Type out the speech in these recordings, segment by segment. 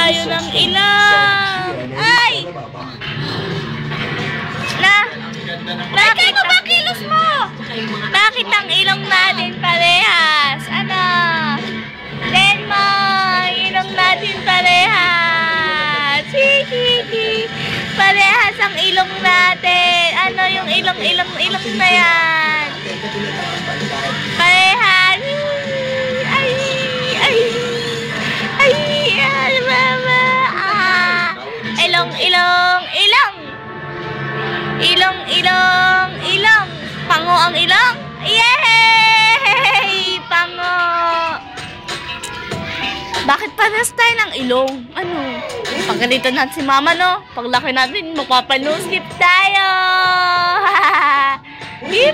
tayo ng ilong. Ay! Bakit ba kilos mo? Bakit ang ilong natin parehas? Ano? Denmo, ilong natin parehas. Hihihi. Parehas ang ilong natin. Ano yung ilong na yan? Parehas. Ay, ay, ay, ay, mama. Ilong. Ilong. Pango ang ilong. Yay! Pango. Bakit panas tayo ng ilong? Ano? Pag ganito natin si mama, no? Paglaki natin, magpapa-no-sleep tayo.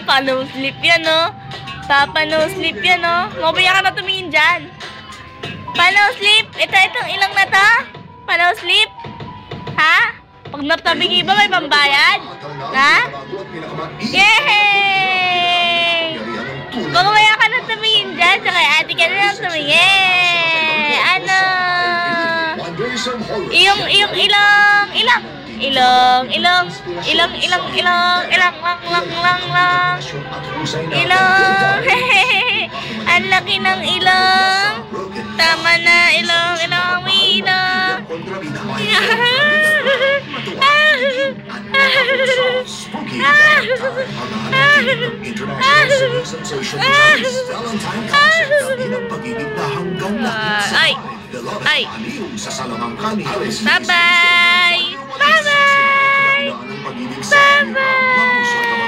Pa-no-sleep yan, no? Papa-no-sleep yan, no? Mabaya ka na tumingin dyan. Pa-no-sleep? Itong ilong na to? Pa-no-sleep? Ha? Pag natabingi ba may pambayad? Ha? Yay! Mamaya ka na tumingin dyan, saka ate ka na lang tumingin. Ano? Ilong. Ang laki ng ilong. Tama na, ilong. Ay. Bye-bye.